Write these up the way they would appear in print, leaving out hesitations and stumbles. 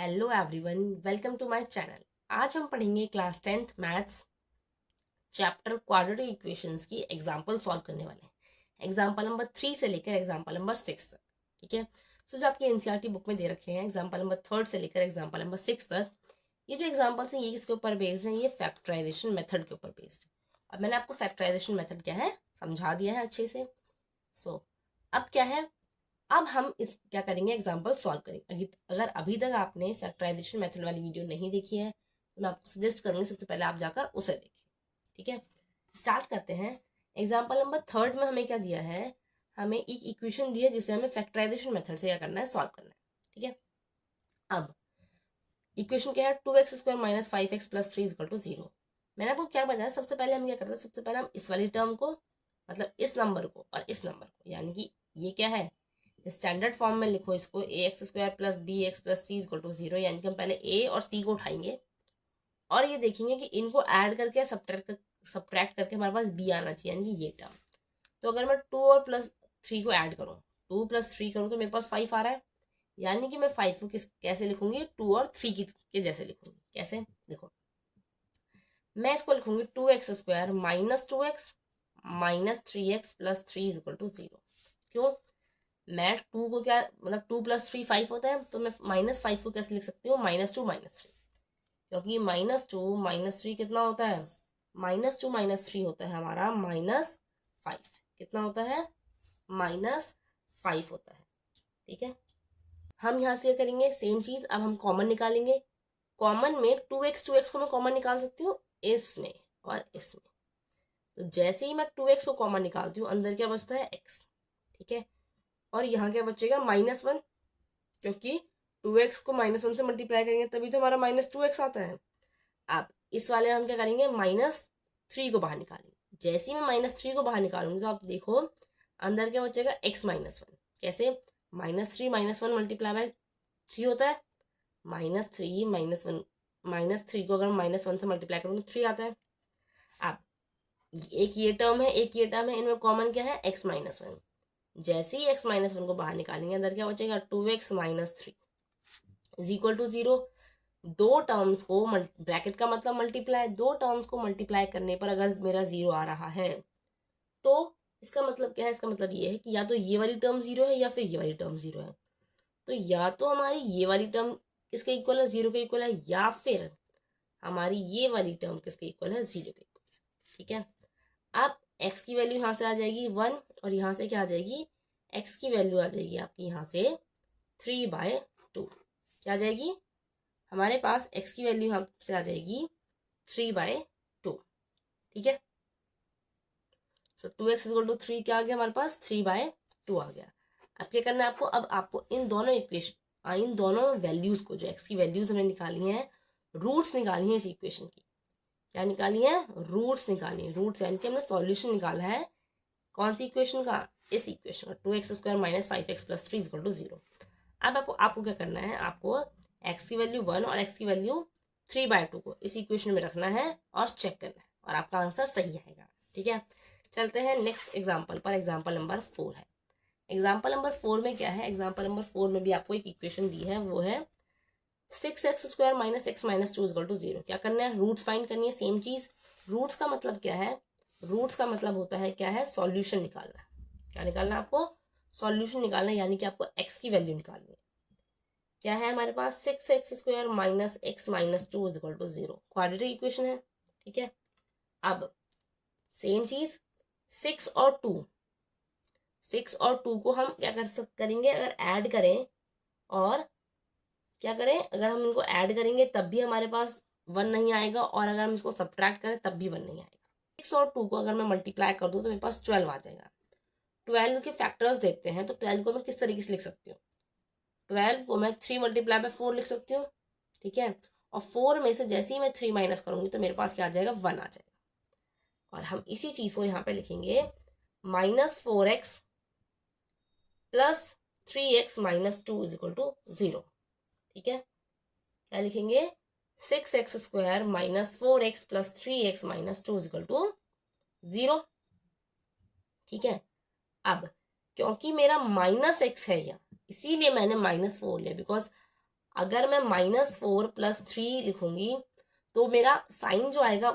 Hello everyone, welcome to my channel. आज हम पढ़ेंगे class 10th maths chapter quadratic equations की एग्जांपल सॉल्व करने वाले हैं। एग्जांपल नंबर 3 से लेकर एग्जांपल नंबर 6 तक। ठीक है, सो जो आपकी एनसीईआरटी बुक में दे रखे हैं एग्जांपल नंबर 3 से लेकर एग्जांपल नंबर 6 तक, ये जो एग्जाम्पल्स हैं ये किसके ऊपर बेस्ड हैं? ये फैक्टराइजेशन मेथड के ऊपर बेस्ड है। और मैंने आपको फैक्टराइजेशन मेथड क्या है समझा दिया है अच्छे से। अब क्या है, अब हम इस क्या करेंगे, एग्जाम्पल सॉल्व करेंगे। अगर अभी तक आपने फैक्टराइजेशन मेथड वाली वीडियो नहीं देखी है तो मैं आपको सजेस्ट करूंगी सबसे पहले आप जाकर उसे देखें। ठीक है, स्टार्ट करते हैं। एग्जाम्पल नंबर 3 में हमें क्या दिया है? हमें एक इक्वेशन दी है जिसे हमें फैक्टराइजेशन मेथड से क्या करना है, सॉल्व करना है। ठीक है, अब इक्वेशन क्या है? 2x² minus 5x plus 3 equal to 0। मैंने आपको क्या बताया, सबसे पहले हम क्या करते हैं, सबसे पहले हम इस वाली टर्म को, मतलब इस नंबर को और इस नंबर को, यानी कि ये क्या है, स्टैंडर्ड फॉर्म में लिखो इसको, ax² plus bx plus c equal to 0। यानी कि हम पहले a और c को उठाएंगे और ये देखेंगे कि इनको ऐड करके सब्ट्रैक्ट करके हमारे पास b आना चाहिए, यानी कि ये टर्म। तो अगर मैं 2 और प्लस 3 को ऐड करूँ, 2 प्लस 3 करूँ तो मेरे पास 5 आ रहा है। यानी कि मैं 5 को कैसे लिखूंगी? 2 और 3 के जैसे लिखूंगी। कैसे? देखो, मैं इसको लिखूंगी 2x² minus 2x minus 3x plus 3 equal to 0। क्यों? मैं 2 को क्या, मतलब 2 प्लस 3 5 होता है, तो मैं -5 को कैसे लिख सकती हूँ? -2 -3। क्योंकि -2 -3 कितना होता है? -2 -3 होता है हमारा -5। कितना होता है? -5 होता है। ठीक है, हम यहाँ से करेंगे सेम चीज। अब हम कॉमन निकालेंगे। कॉमन में 2x को मैं कॉमन निकाल सकती हूँ इसमें और इसमें। तो जैसे ही मैं 2x को कॉमन निकालती हूँ, अंदर क्या बचता है? x। ठीक है, और यहाँ क्या बचेगा? -1, क्योंकि 2x को -1 से मल्टीप्लाई करेंगे तभी तो हमारा -2x आता है। अब इस वाले में हम क्या करेंगे? -3 को बाहर निकालेंगे। जैसे ही मैं -3 को बाहर निकालूंगी तो आप देखो अंदर क्या बचेगा? x-1। कैसे? -3 -1 मल्टीप्लाई बाय 3 होता है, -3 -1, -3 को अगर -1 से मल्टीप्लाई करूँ तो 3 आता है। अब एक ये टर्म है, एक ये टर्म है, इनमें कॉमन क्या है? x-1। जैसे ही x-1 को बाहर निकालेंगे अंदर क्या बचेगा? 2x - 3 is equal to 0। दो टर्म्स को ब्रैकेट का मतलब मल्टीप्लाई, दो टर्म्स को मल्टीप्लाई करने पर अगर मेरा 0 आ रहा है तो इसका मतलब क्या है? इसका मतलब ये है कि या तो ये वाली टर्म 0 है या फिर ये वाली टर्म 0 है। तो या तो हमारी ये वाली टर्म इसके इक्वल है, 0 के इक्वल है, या फिर हमारी ये वाली टर्म किसके इक्वल है? 0 के इक्वल। ठीक है, अब x की वैल्यू यहाँ से आ जाएगी 1 और यहाँ से क्या आ जाएगी? x की वैल्यू आ जाएगी आपकी यहाँ से 3/2। क्या आ जाएगी? हमारे पास x की वैल्यू यहाँ से आ जाएगी 3/2। ठीक है, सो 2x इक्वल टू 3 क्या आ गया हमारे पास? 3/2 आ गया। अब क्या करना है आपको? अब आपको इन दोनों इक्वेशन, इन दोनों वैल्यूज को, जो x की वैल्यूज हमने निकाली हैं, रूट्स निकाली है इस इक्वेशन की। क्या निकाली है? रूट्स निकाली है। रूट्स यानी कि हमने सॉल्यूशन निकाला है कौन सी इक्वेशन का? इस इक्वेशन का, 2x² minus 5x plus 3 equal to 0। अब आपको क्या करना है? आपको x की वैल्यू 1 और x की वैल्यू 3/2 को इस इक्वेशन में रखना है और चेक करना है और आपका आंसर सही आएगा। ठीक है, चलते हैं नेक्स्ट एग्जाम्पल पर। एग्जाम्पल नंबर 4 है। एग्जाम्पल नंबर 4 में क्या है? एग्जाम्पल नंबर 4 में भी आपको एक इक्वेशन दी है, वो है 6x² minus x minus 2 equal to 0। क्या करना है? रूट्स फाइंड करनी है। सेम चीज, रूट्स का मतलब क्या है? रूट्स का मतलब होता है क्या है? सॉल्यूशन निकालना। क्या निकालना है आपको? सॉल्यूशन निकालना, यानी कि आपको x की वैल्यू निकालनी है। क्या है हमारे पास? 6x² minus x minus 2 equal to 0। Quadratic equation है। ठीक है, अब सेम चीज 6 और 2, 6 और 2 को हम क्या करेंगे? अगर ऐड करें और क्या करें, अगर हम इनको ऐड करेंगे तब भी हमारे पास 1 नहीं आएगा, और अगर हम इसको सब्ट्रैक्ट करें तब भी 1 नहीं आएगा। 6 और 2 को अगर मैं मल्टीप्लाई कर दूं तो मेरे पास 12 आ जाएगा। 12 के फैक्टर्स देखते हैं, तो 12 को मैं किस तरीके से लिख सकती हूँ? 12 को मैं 3 मल्टीप्लाई बाय 4 लिख सकती हूँ। ठीक है, और 4 में से जैसे ही मैं 3 माइनस करूंगी तो मेरे पास क्या आ जाएगा? 1 आ जाएगा। और हम इसी चीज को यहाँ पे लिखेंगे -4x plus 3x minus 2 equal to 0। ठीक है, क्या लिखेंगे? 6x² minus 4x plus 3x minus 2 equal to 0। ठीक है, अब क्योंकि मेरा -x है यहाँ, इसीलिए मैंने -4 लिया, बिकॉज अगर मैं -4 + 3 लिखूंगी तो मेरा साइन जो आएगा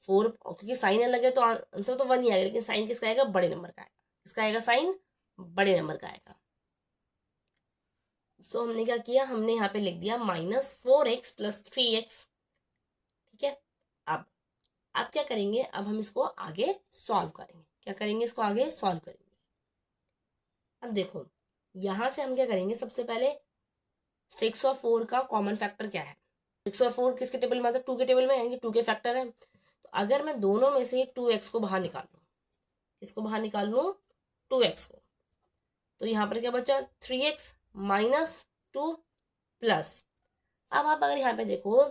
4, क्योंकि साइन अलग है तो आंसर तो 1 ही आएगा, लेकिन साइन किसका आएगा? बड़े नंबर का आएगा। किसका आएगा? साइन बड़े नंबर का आएगा। सो हमने क्या किया, हमने यहाँ पे लिख दिया -4x + 3x। ठीक है, अब क्या करेंगे, अब हम इसको आगे सॉल्व करेंगे। क्या करेंगे? इसको आगे सॉल्व करेंगे। अब देखो यहां से हम क्या करेंगे, सबसे पहले 6 और 4 का कॉमन फैक्टर क्या है? 6 और 4 किसके टेबल में आता है? 2 के टेबल में, यानी 2 के फैक्टर है। तो अगर मैं दोनों में से 2x को बाहर निकाल लूँ, इसको बाहर निकाल लूँ 2x को, तो यहाँ पर क्या बचा? 3x - 2 plus. अब आप अगर यहाँ पे देखो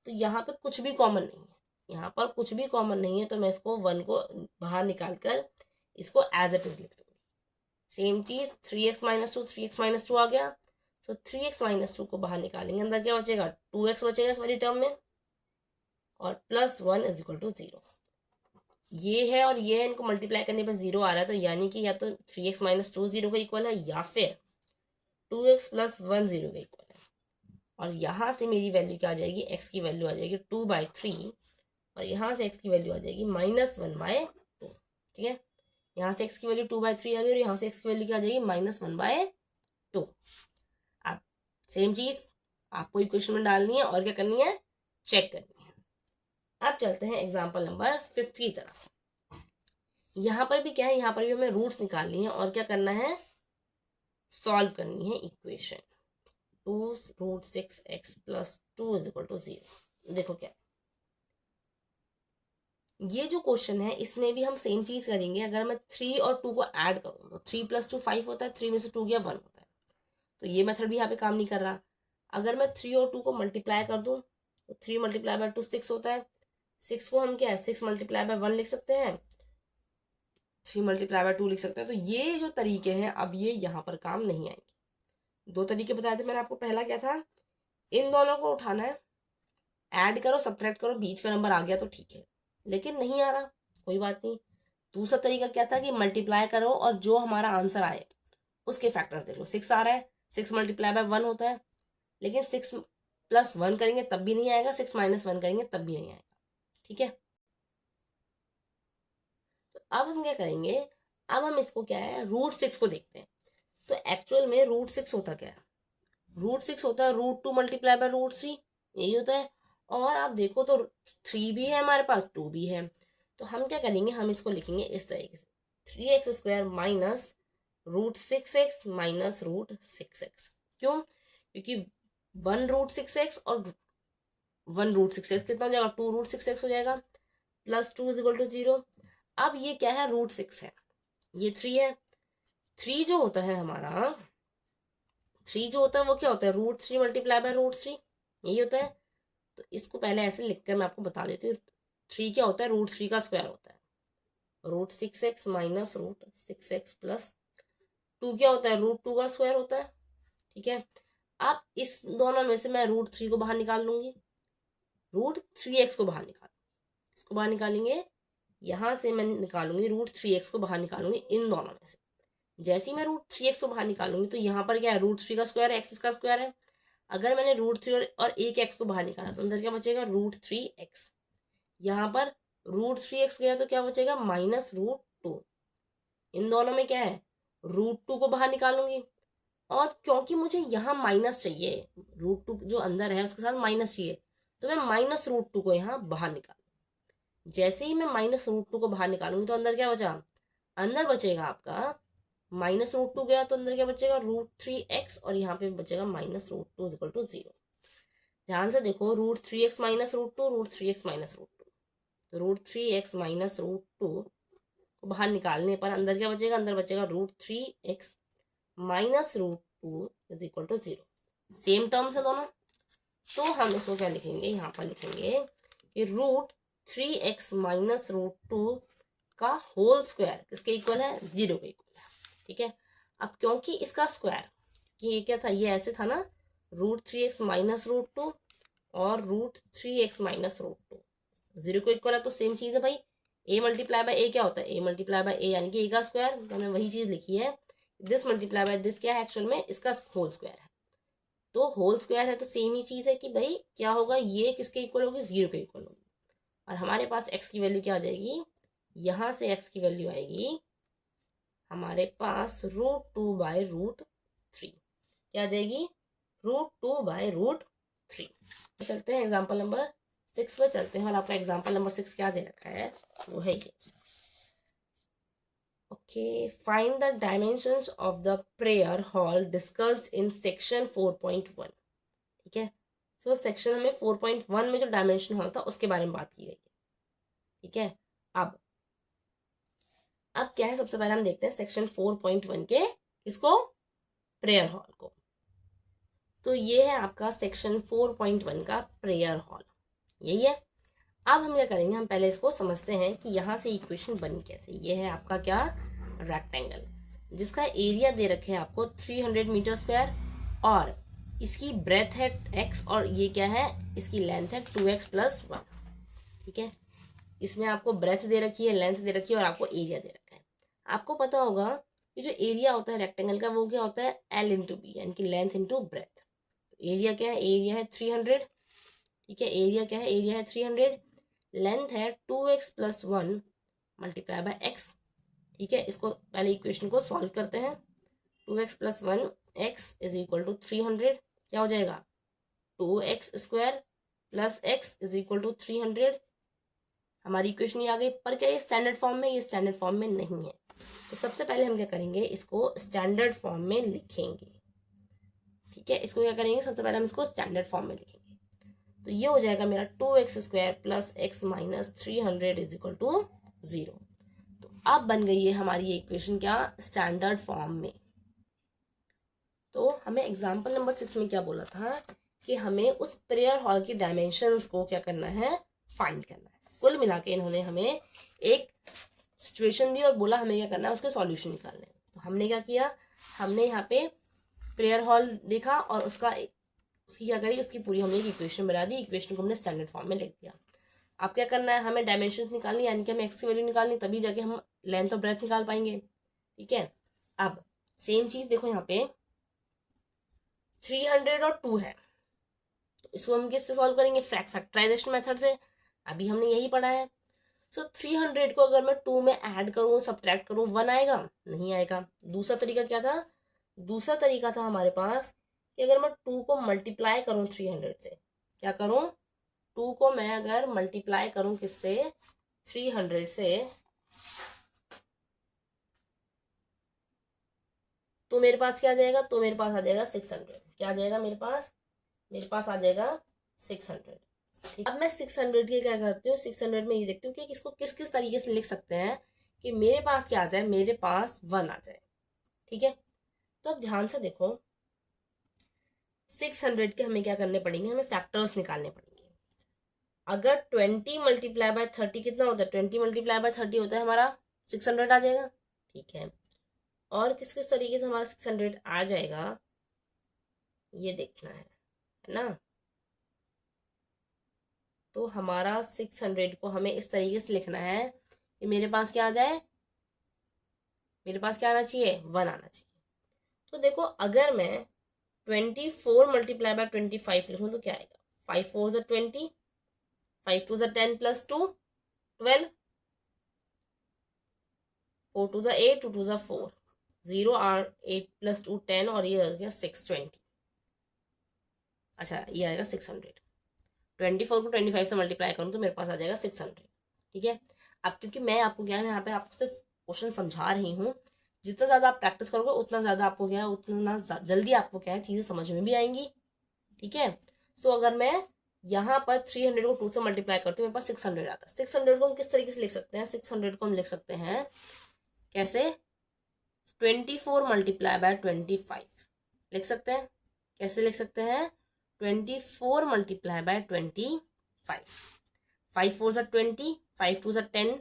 तो यहाँ पे कुछ भी कॉमन नहीं है, यहाँ पर कुछ भी कॉमन नहीं है, तो मैं इसको 1 को बाहर निकाल कर इसको एज इट इज लिख दूंगी। सेम चीज 3x - 2, 3x - 2 आ गया। तो 3x - 2 को बाहर निकालेंगे, अंदर क्या बचेगा? 2x बचेगा इस वाली टर्म में, और +1 = 0। ये है और ये है, इनको मल्टीप्लाई करने पर 0 आ रहा है, तो यानी कि या तो 3x - 2 0 के इक्वल है, या फिर 2x + 1 0 के इक्वल है। और यहाँ से मेरी वैल्यू क्या आ जाएगी? x की वैल्यू आ जाएगी 2/3, और यहाँ से x की वैल्यू आ जाएगी -1/2। ठीक है, यहाँ से x की वैल्यू 2/3 आ गई, और यहाँ से x की वैल्यू क्या आ जाएगी? -1/2। अब सेम चीज आपको इक्वेशन में डालनी है और क्या करनी है? चेक करनी है। अब चलते हैं एग्जाम्पल नंबर 5 की तरफ। यहाँ पर भी क्या है, यहाँ पर भी हमें रूट्स निकालनी है और क्या करना है? सॉल्व करनी है इक्वेशन। 2√6x + 2 = 0। देखो क्या, ये जो क्वेश्चन है इसमें भी हम सेम चीज करेंगे। अगर मैं 3 और 2 को ऐड करूँ तो 3 + 2 5 होता है, 3 में से 2 गया 1 होता है, तो ये मेथड भी यहाँ पे काम नहीं कर रहा। अगर मैं 3 और 2 को मल्टीप्लाई कर दूं तो 3 × 2 6 होता है। 6 को हम क्या है? 6 × 1 लिख सकते हैं, 3 × 2 लिख सकते हैं। तो ये जो तरीके हैं अब ये यहाँ पर काम नहीं आएंगे। 2 तरीके बताए थे मैंने आपको। पहला क्या था? इन दोनों को उठाना है, ऐड करो, सब्ट्रैक्ट करो, बीच का नंबर आ गया तो ठीक है, लेकिन नहीं आ रहा, कोई बात नहीं। दूसरा तरीका क्या था कि मल्टीप्लाई करो और जो हमारा आंसर आए उसके फैक्टर्स देख लो। 6 आ रहा है, 6 × 1 होता है, लेकिन 6 + 1 करेंगे तब भी नहीं आएगा, 6 - 1 करेंगे तब भी नहीं आएगा। ठीक है, तो अब हम क्या करेंगे, अब हम इसको क्या है, √6 को देखते हैं। तो एक्चुअल में √6 होता क्या है? √6 होता है √2 × √3, यही होता है। और आप देखो तो 3 भी है हमारे पास, 2 भी है, तो हम क्या करेंगे, हम इसको लिखेंगे इस तरीके से, 3x² - √6x -√6x। क्यों? क्योंकि 1√6x और 1√6x कितना हो जाएगा? 2√6x हो जाएगा, +2 = 0। अब ये क्या है? √6 है, ये 3 है। 3 जो होता है हमारा, 3 जो होता है वो क्या होता है? √3 × √3, यही होता है। तो इसको पहले ऐसे लिख कर मैं आपको बता देती हूँ। 3 क्या होता है? √3 का स्क्वायर होता है, √6x -√6x + 2 क्या होता है? √2 का स्क्वायर होता है। ठीक है, अब इस दोनों में से मैं √3 को बाहर निकाल लूंगी, √3x को बाहर निकाल, इसको बाहर निकालेंगे, यहां से मैं निकालूंगी √3x को बाहर निकालूंगी इन दोनों में से। जैसे ही मैं √3x को बाहर निकालूंगी तो यहाँ पर क्या है? √3 का स्क्वायर है, x का स्क्वायर है। अगर मैंने √3 और एक x को बाहर निकाला तो अंदर क्या बचेगा? √3x। यहाँ पर √3x गया तो क्या बचेगा? -√2। इन दोनों में क्या है? √2 को बाहर निकालूंगी, और क्योंकि मुझे यहाँ माइनस चाहिए, √2 जो अंदर है उसके साथ माइनस चाहिए, तो मैं -√2 को यहाँ बाहर निकालूंगी। जैसे ही मैं -√2 को बाहर निकालूंगी तो अंदर क्या बचा? अंदर बचेगा आपका -√2 गया तो अंदर क्या बचेगा? √3x, और यहाँ पे बचेगा -√2 = 0। ध्यान से देखो, √3x - √2, √3x - √2, तो √3x - √2 को बाहर निकालने पर अंदर क्या बचेगा? अंदर बचेगा √3x - √2 = 0। सेम टर्म्स है दोनों, तो हम इसको क्या लिखेंगे? यहाँ पर लिखेंगे कि √3x - √2 का होल स्क्वायर किसके इक्वल है? 0 के इक्वल है। ठीक है, अब क्योंकि इसका स्क्वायर, कि ये क्या था? ये ऐसे था ना, √3x - √2 और √3x - √2 0 को इक्वल है, तो सेम चीज है भाई। a × a क्या होता है? a × a यानी कि a का स्क्वायर, तो हमने वही चीज लिखी है। दिस × दिस क्या है? एक्चुअल में इसका होल स्क्वायर है। तो होल स्क्वायर है तो सेम ही चीज़ है कि भाई क्या होगा, ये किसके इक्वल होगी, 0 के इक्वल होगी। और हमारे पास x की वैल्यू क्या आ जाएगी, यहाँ से x की वैल्यू आएगी हमारे पास √2/√3। क्या आ जाएगी, √2/√3। चलते हैं एग्जाम्पल नंबर 6 पर चलते हैं, और आपका एग्जाम्पल नंबर 6 क्या दे रखा है, वो है ये। Okay, find the dimensions of the prayer hall discussed in section 4.1। ठीक है, सो सेक्शन में 4.1 में जो डायमेंशन हॉल था उसके बारे में बात की गई है। ठीक है, अब क्या है, सबसे पहले हम देखते हैं सेक्शन 4.1 के इसको, प्रेयर हॉल को। तो ये है आपका सेक्शन 4.1 का प्रेयर हॉल, यही है। अब हम क्या करेंगे, हम पहले इसको समझते हैं कि यहाँ से इक्वेशन बनी कैसे। ये है आपका क्या, रेक्टेंगल, जिसका एरिया दे रखे हैं आपको 300 मीटर स्क्वायर, और इसकी ब्रेथ है x, और ये क्या है, इसकी लेंथ है 2x + 1। ठीक है, इसमें आपको ब्रेथ दे रखी है, लेंथ दे रखी है, और आपको एरिया दे रखा है। आपको पता होगा कि जो एरिया होता है रेक्टेंगल का वो क्या होता है, L × B, यानी कि लेंथ इंटू ब्रेथ। तो एरिया क्या है, एरिया है 300। ठीक है, एरिया क्या है, एरिया है 300, लेंथ है 2x + 1 × x। ठीक है, इसको पहले इक्वेशन को सॉल्व करते हैं। 2x + 1 x = 300, क्या हो जाएगा, 2x² + x = 300। हमारी इक्वेशन ये आ गई, पर क्या ये स्टैंडर्ड फॉर्म में, ये स्टैंडर्ड फॉर्म में नहीं है। तो सबसे पहले हम क्या करेंगे, इसको स्टैंडर्ड फॉर्म में लिखेंगे। ठीक है, इसको क्या करेंगे, सबसे पहले हम इसको स्टैंडर्ड फॉर्म में लिखेंगे। तो ये हो जाएगा मेरा 2x² + x - 300 = 0। तो अब बन गई है हमारी ये इक्वेशन क्या, स्टैंडर्ड फॉर्म में। तो हमें एग्जाम्पल नंबर 6 में क्या बोला था कि हमें उस प्रेयर हॉल की डायमेंशंस को क्या करना है, फाइंड करना है। कुल मिला के इन्होंने हमें एक सिचुएशन दी और बोला हमें क्या करना है, उसके सॉल्यूशन निकालने। तो हमने क्या किया, हमने यहाँ पे प्रेयर हॉल देखा और उसकी क्या करी, उसकी पूरी हमने एक इक्वेशन बना दी। इक्वेशन को हमने स्टैंडर्ड फॉर्म में लिख दिया। अब क्या करना है, हमें डायमेंशंस निकालनी, यानी कि हमें एक्स की वैल्यू निकालनी, तभी जाके हम लेंथ और ब्रेथ निकाल पाएंगे। ठीक है, अब सेम चीज देखो, यहाँ पे 300 और 2 है, तो इसको हम किससे सॉल्व करेंगे, फैक्टराइजेशन मेथड से। अभी हमने यही पढ़ा है। सो 300 को अगर मैं 2 में ऐड करूँ, सब्ट्रैक्ट करूँ, 1 आएगा, नहीं आएगा। दूसरा तरीका क्या था, दूसरा तरीका था हमारे पास कि अगर मैं 2 को मल्टीप्लाई करूँ 300 से, क्या करूँ, 2 को मैं अगर मल्टीप्लाई करूँ किससे, 300 से, तो मेरे पास क्या आ जाएगा, तो मेरे पास आ जाएगा 600। क्या आ जाएगा मेरे पास आ जाएगा 600। अब मैं 600 के क्या करती हूँ, 600 में ये देखती हूँ कि इसको किस किस तरीके से लिख सकते हैं कि मेरे पास क्या आ जाए, मेरे पास 1 आ जाए। ठीक है, तो अब ध्यान से देखो, 600 के हमें क्या करने पड़ेंगे, हमें फैक्टर्स निकालने पड़ेंगे। अगर 20 × 30 कितना होता है, 20 × 30 होता है हमारा 600 आ जाएगा। ठीक है, और किस किस तरीके से हमारा 600 आ जाएगा ये देखना है ना। तो हमारा 600 को हमें इस तरीके से लिखना है कि मेरे पास क्या आ जाए, मेरे पास क्या आना चाहिए, 1 आना चाहिए। तो देखो, अगर मैं 24 × 25 लिखूँ तो क्या आएगा, 5 4 = 20, 5 2 = 10 + 2 12, 4 2 = 8, 2 2 = 4, 0 और 8 + 2 10, और ये आ गया 620। अच्छा, ये आएगा 600। 24 को 25 से मल्टीप्लाई करूँ तो मेरे पास आ जाएगा 600। ठीक है, अब क्योंकि मैं आपको क्या है, यहाँ पे आपको सिर्फ क्वेश्चन समझा रही हूँ, जितना ज़्यादा आप प्रैक्टिस करोगे उतना ज़्यादा आपको क्या है, उतना जल्दी आपको क्या है, चीज़ें समझ में भी आएंगी। ठीक है, सो अगर मैं यहाँ पर 300 को 2 से मल्टीप्लाई करती हूँ, मेरे पास 600 आता है। 600 को हम किस तरीके से लिख सकते हैं, 600 को हम लिख सकते हैं कैसे, 24 × 25 लिख सकते हैं। कैसे लिख सकते हैं, 24 × 25, 5 4 = 20, 5 2 = 10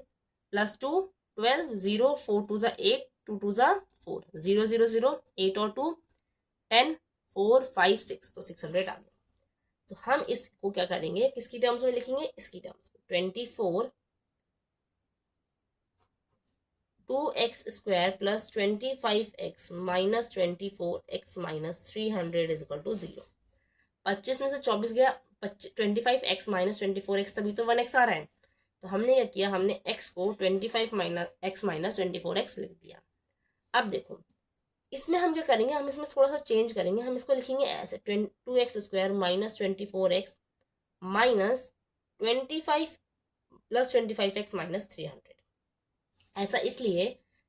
+ 2 12, 0 4 2 = 8, 2 2 = 4, 0 0 0, 8 और 2 10, 4 5 6, तो 600 आ गया। तो हम इसको क्या करेंगे, किसकी टर्म्स में लिखेंगे, इसकी टर्म्स में। 24 2x² + 25x - 24x - 300 = 0। 25 में से 24 गया, 25x माइनस 24x, तभी तो 1x आ रहा है। तो हमने क्या किया, हमने x को 25 माइनस x माइनस 24x लिख दिया। अब देखो इसमें हम क्या करेंगे, हम इसमें थोड़ा सा चेंज करेंगे, हम इसको लिखेंगे ऐसे 2x square minus 24x minus 25 plus 25x minus 300। ऐसा इसलिए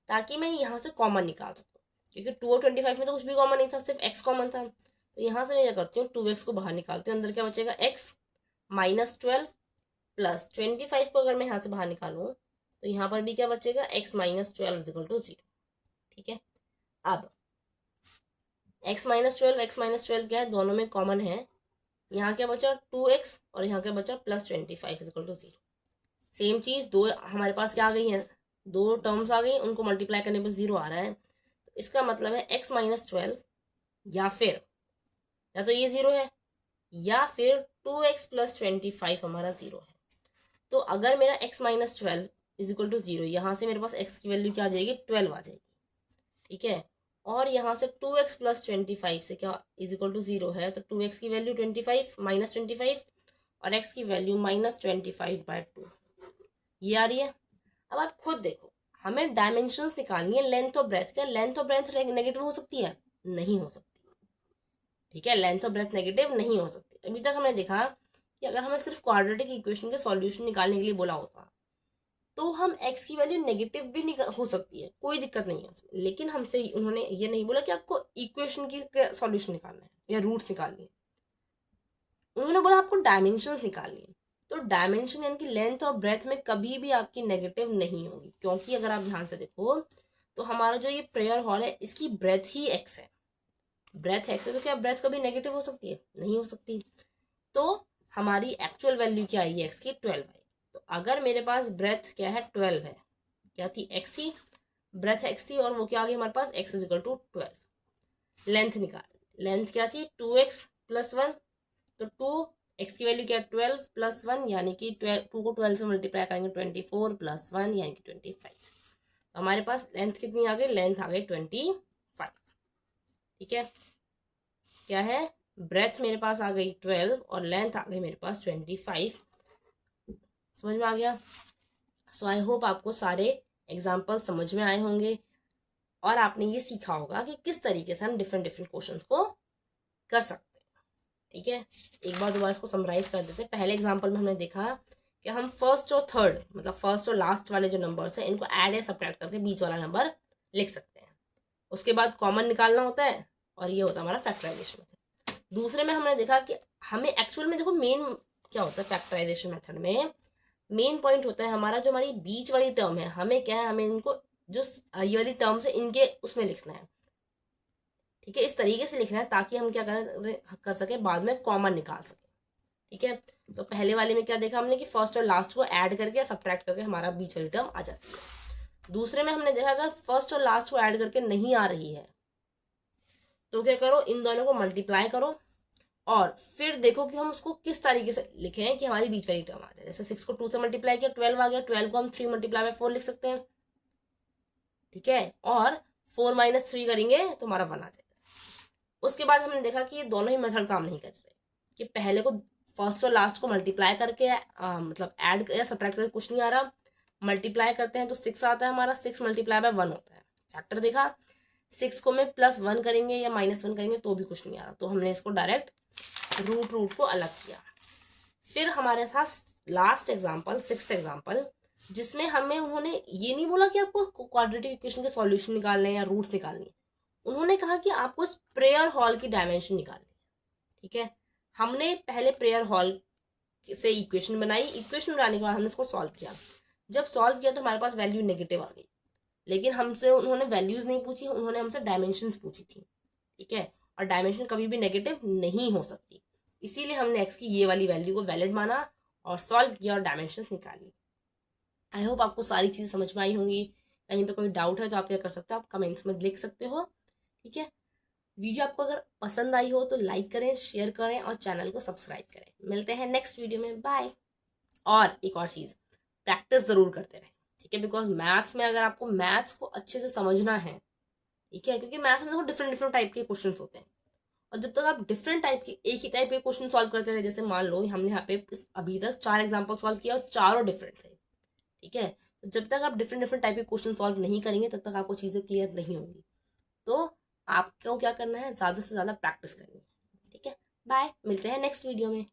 ताकि मैं यहाँ से कॉमन निकाल सकूँ, क्योंकि 2 और 25 में तो कुछ भी कॉमन नहीं था, सिर्फ x कॉमन था। तो यहाँ से मैं क्या करती हूँ, 2x को बाहर निकालती हूँ, अंदर क्या बचेगा x माइनस 12 प्लस 25 को अगर मैं यहाँ से बाहर निकालूँ तो यहाँ पर भी क्या बचेगा, x माइनस 12 इक्वल टू 0। ठीक है, अब x माइनस 12 क्या है, दोनों में कॉमन है। यहाँ क्या बचा 2x और यहाँ क्या बचा प्लस 25 इक्वल टू 0। सेम चीज दो हमारे पास क्या आ गई है, दो टर्म्स आ गई, उनको मल्टीप्लाई करने पर 0 आ रहा है। तो इसका मतलब है x माइनस 12 या फिर या तो ये 0 है या फिर 2x प्लस 25 हमारा 0 है। तो अगर मेरा x minus 12 is equal to 0, यहाँ से मेरे पास x की वैल्यू क्या आ जाएगी, 12 आ जाएगी। ठीक है, और यहाँ से 2x प्लस 25 से क्या इज इक्वल टू 0 है, तो 2x की वैल्यू 25 माइनस 25 और x की वैल्यू माइनस 25/2 ये आ रही है। अब आप खुद देखो, हमें डायमेंशंस निकालनी है लेंथ और ब्रेथ। क्या लेंथ और ब्रेथ नेगेटिव हो सकती है, नहीं हो सकती। ठीक है, लेंथ और ब्रेथ नेगेटिव नहीं हो सकती। अभी तक हमने देखा कि अगर हमें सिर्फ क्वाड्रेटिक इक्वेशन के सॉल्यूशन निकालने के लिए बोला होता तो हम x की वैल्यू नेगेटिव भी हो सकती है, कोई दिक्कत नहीं है उसमें, लेकिन हमसे उन्होंने ये नहीं बोला कि आपको इक्वेशन की सॉल्यूशन निकालना है या रूट्स निकालनी है, उन्होंने बोला आपको डायमेंशंस निकालनी है। तो डायमेंशन यानी कि लेंथ और ब्रेथ में कभी भी आपकी नेगेटिव नहीं होगी, क्योंकि अगर आप ध्यान से देखो तो हमारा जो ये प्रेयर हॉल है इसकी ब्रेथ ही x है, ब्रेथ x है, तो क्या ब्रेथ कभी नेगेटिव हो सकती है, नहीं हो सकती। तो हमारी एक्चुअल वैल्यू क्या आई x की, 12 आई। तो अगर मेरे पास ब्रेथ क्या है 12 है, क्या थी x थी, ब्रेथ x थी, और वो क्या आ गई हमारे पास x is equal to 12। Length निकाल, लेंथ क्या थी 2x प्लस 1, तो 2x की वैल्यू क्या 12 प्लस 1 यानी कि 2 को 12 से मल्टीप्लाई करेंगे 24 प्लस 1 यानी कि 25। तो हमारे पास लेंथ कितनी आ गई, लेंथ आ गई 25। ठीक है, क्या है ब्रेथ मेरे पास आ गई 12 और लेंथ आ गई मेरे पास 25। समझ में आ गया। सो आई होप आपको सारे एग्जाम्पल समझ में आए होंगे और आपने ये सीखा होगा कि किस तरीके से हम डिफरेंट डिफरेंट क्वेश्चंस को कर सकते हैं। ठीक है, एक बार दोबारा इसको समराइज कर देते हैं। पहले एग्जाम्पल में हमने देखा कि हम फर्स्ट और थर्ड मतलब फर्स्ट और लास्ट वाले जो नंबर्स हैं इनको ऐड या सब्ट्रैक्ट करके बीच वाला नंबर लिख सकते हैं। उसके बाद कॉमन निकालना होता है और ये होता है हमारा फैक्टराइजेशन मेथड। दूसरे में हमने देखा कि हमें एक्चुअल में देखो मेन क्या होता है फैक्टराइजेशन मेथड में, मेन पॉइंट होता है हमारा जो हमारी बीच वाली टर्म है, हमें क्या है, हमें इनको जो ये वाली टर्म्स है इनके उसमें लिखना है। ठीक है, इस तरीके से लिखना है ताकि हम क्या कर सके, बाद में कॉमन निकाल सके। ठीक है, तो पहले वाले में क्या देखा हमने कि फर्स्ट और लास्ट को ऐड करके या सब्ट्रैक्ट करके हमारा बीच वाली टर्म आ जाती है। दूसरे में हमने देखा अगर फर्स्ट और लास्ट को ऐड करके नहीं आ रही है तो क्या करो, इन दोनों को मल्टीप्लाई करो और फिर देखो कि हम उसको किस तरीके से लिखें कि हमारी बीच वाली टर्म आ जाए। जैसे 6 को 2 से मल्टीप्लाई किया 12 आ गया, 12 को हम 3 मल्टीप्लाई बाय 4 लिख सकते हैं। ठीक है, और 4 माइनस 3 करेंगे तो हमारा 1 आ जाएगा। उसके बाद हमने देखा कि ये दोनों ही मेथड काम नहीं कर रहे, कि पहले को फर्स्ट और लास्ट को मल्टीप्लाई करके मतलब ऐड या सब्ट्रैक्ट करके कुछ नहीं आ रहा, मल्टीप्लाई करते हैं तो 6 आता है हमारा, 6 मल्टीप्लाई बाय 1 होता है। फैक्टर देखा, 6 को मैं +1 करेंगे या -1 करेंगे तो भी कुछ नहीं आ रहा, तो हमने इसको डायरेक्ट रूट को अलग किया। फिर हमारे साथ लास्ट एग्जाम्पल 6th एग्जाम्पल, जिसमें हमें उन्होंने ये नहीं बोला कि आपको क्वाड्रेटिक इक्वेशन के सॉल्यूशन निकालने हैं या रूट्स निकालनी है, उन्होंने कहा कि आपको इस प्रेयर हॉल की डायमेंशन निकालनी है। ठीक है, हमने पहले प्रेयर हॉल से इक्वेशन बनाई, इक्वेशन बनाने के बाद हमने इसको सॉल्व किया। जब सॉल्व किया तो हमारे पास वैल्यू नेगेटिव आ गई, लेकिन हमसे उन्होंने वैल्यूज नहीं पूछी, उन्होंने हमसे डायमेंशंस पूछी थी। ठीक है, और डायमेंशन कभी भी नेगेटिव नहीं हो सकती, इसीलिए हमने एक्स की ये वाली वैल्यू को वैलिड माना और सॉल्व किया और डायमेंशंस निकाली। आई होप आपको सारी चीज़ें समझ में आई होंगी। कहीं पे कोई डाउट है तो आप क्या कर सकते हो, आप कमेंट्स में लिख सकते हो। ठीक है, वीडियो आपको अगर पसंद आई हो तो लाइक करें, शेयर करें और चैनल को सब्सक्राइब करें। मिलते हैं नेक्स्ट वीडियो में, बाय। और एक और चीज़, प्रैक्टिस ज़रूर करते रहें। ठीक है, बिकॉज मैथ्स में अगर आपको मैथ्स को अच्छे से समझना है, ठीक है, क्योंकि मैथ्स में देखो डिफरेंट डिफरेंट टाइप के क्वेश्चन होते हैं और जब तक आप डिफरेंट टाइप के एक ही टाइप के क्वेश्चन सॉल्व करते रहे, जैसे मान लो हमने यहाँ पे अभी तक 4 एग्जाम्पल सॉल्व किया और चारों डिफरेंट थे, ठीक है, तो जब तक आप डिफरेंट डिफरेंट टाइप के क्वेश्चन सॉल्व नहीं करेंगे तब तक आपको चीज़ें क्लियर नहीं होंगी। तो आपको क्या करना है, ज़्यादा से ज़्यादा प्रैक्टिस करनी है। ठीक है, बाय, मिलते हैं नेक्स्ट वीडियो में।